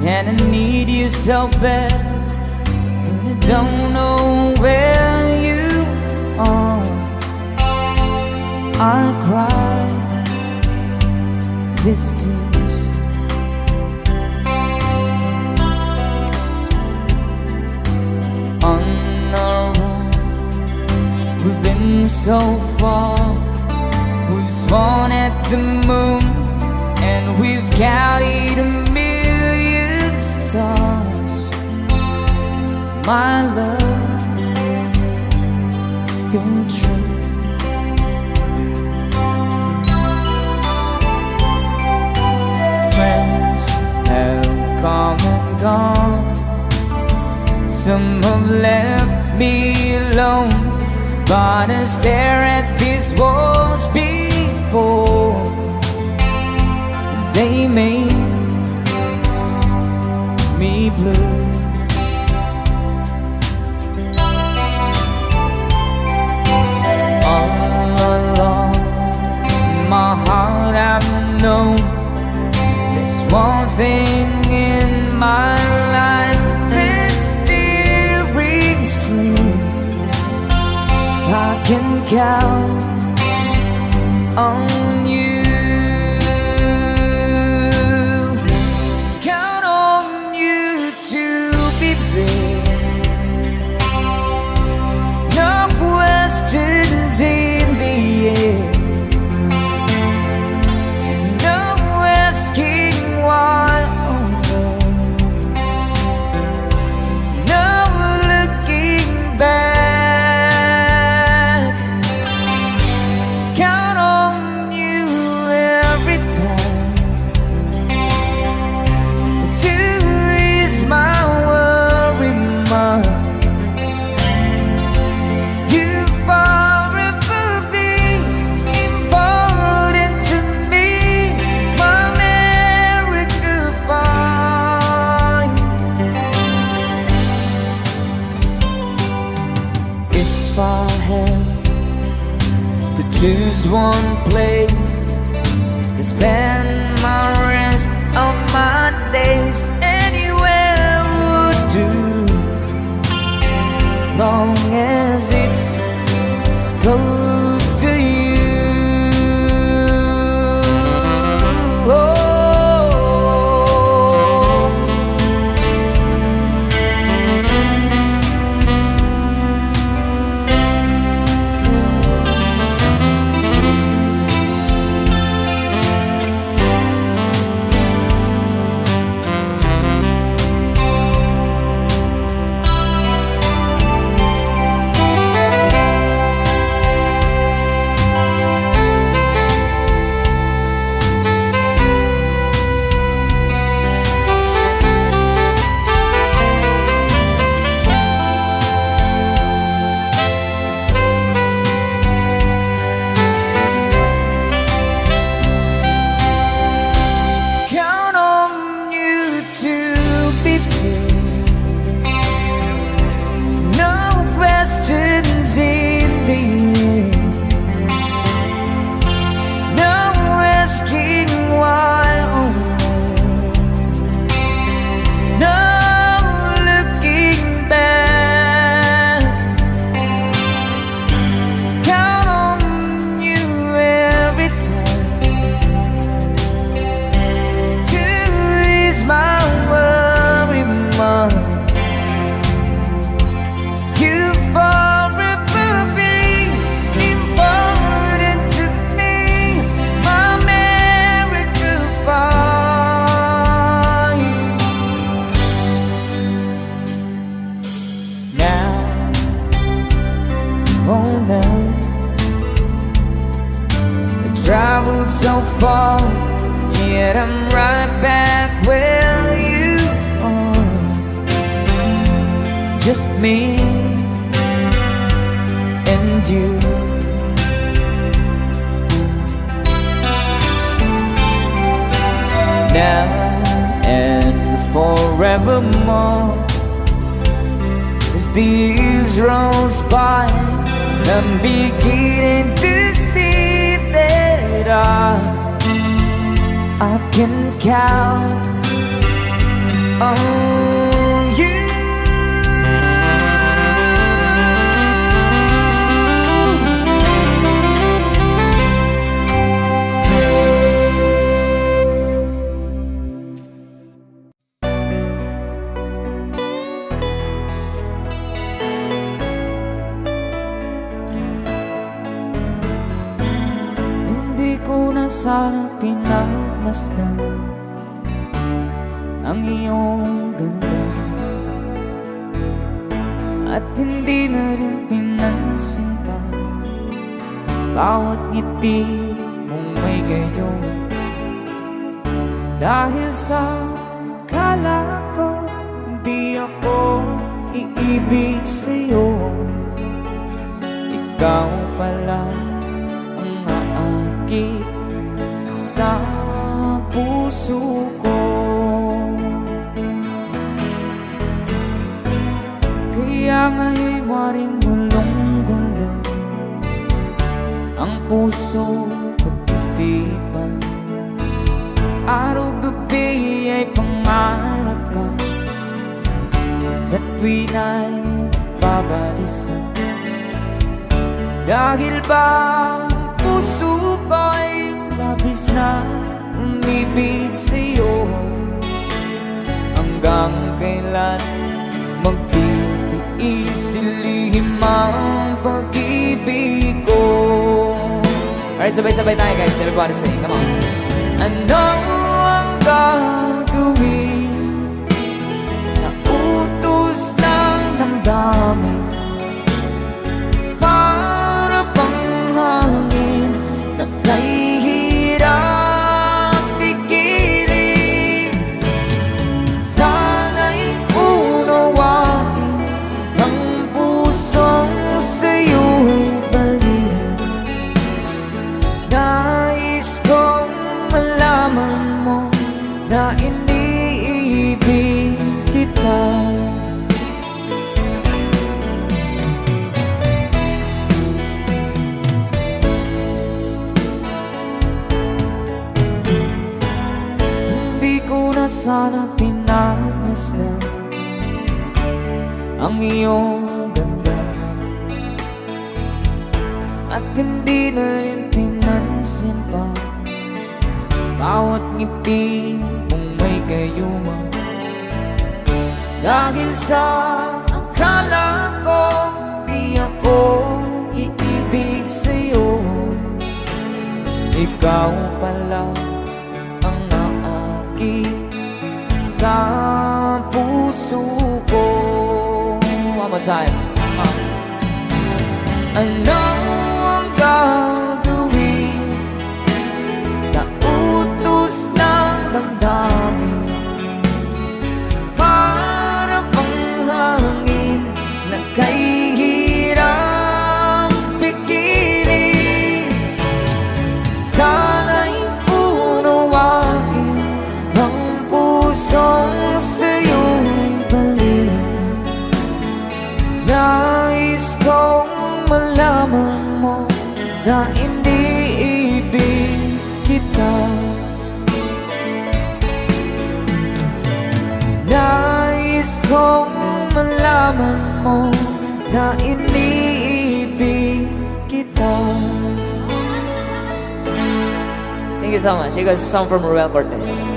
and I need you so bad, but I don't know where you are. I cry these tears. On our own, we've been so far. We've sworn at the moon, and we've counted a million stars. My love, still true. Friends have come and gone. Some have left me alone, but I stare at these walls before they made me blue. All along my heart I've known there's one thing in my life that still rings true. I can count on you. Count on you to be there. No questions in the air. No asking why. No looking back. If I have to choose one place to spend my rest of my days, anywhere would do, long as it's close to you. Traveled so far, yet I'm right back where you are. Just me and you. Now and forevermore, as the years rolls by, I'm beginning to see that I can count Oh, you. Hindi ko na sana pinagmasdan ang iyong ganda, at hindi na rin pinansin pa bawat ngiti mong may gayon. Dahil sa akala ko di ako iibig sa'yo, ikaw pala ang aakit sa puso ko. Kaya nga'y waring gulong-gulo ang puso at isipan. Araw-gabi ay pangarap ka, at sa tuwin ay babalisan. Dahil ba ang puso ko'y labis na umibig sa'yo, hanggang kailan magtitiis ilihim ang pag-ibig ko. Alright, sabay-sabay tayo guys. Everybody sing, come on. Ano ang gagawin sa utos ng damdamin? Para bang hangin na kay hirap pigilan. Sana'y unawain ang pusong sa'yo'y balikan. Nais kong malaman mo na iniibig kita. Hindi ko na sana pinagmasdan ang iyong ganda, at hindi na rin pinansin pa bawat ngiti mong may gayuma. Dahil sa akala ko di ako iibig sa'yo, ikaw pala ang naakit sa puso ko. One more time. Ano ang gagawin sa utos ng damdamin? Para bang hangin na kay hirap pigilan. Sana'y unawain ang pusong sa'yo'y balikan. Nais kong malaman mo na iniibig kita. Nais kong malaman mo na iniibig kita. Thank you so much. You guys, a song from Ruel Cortez.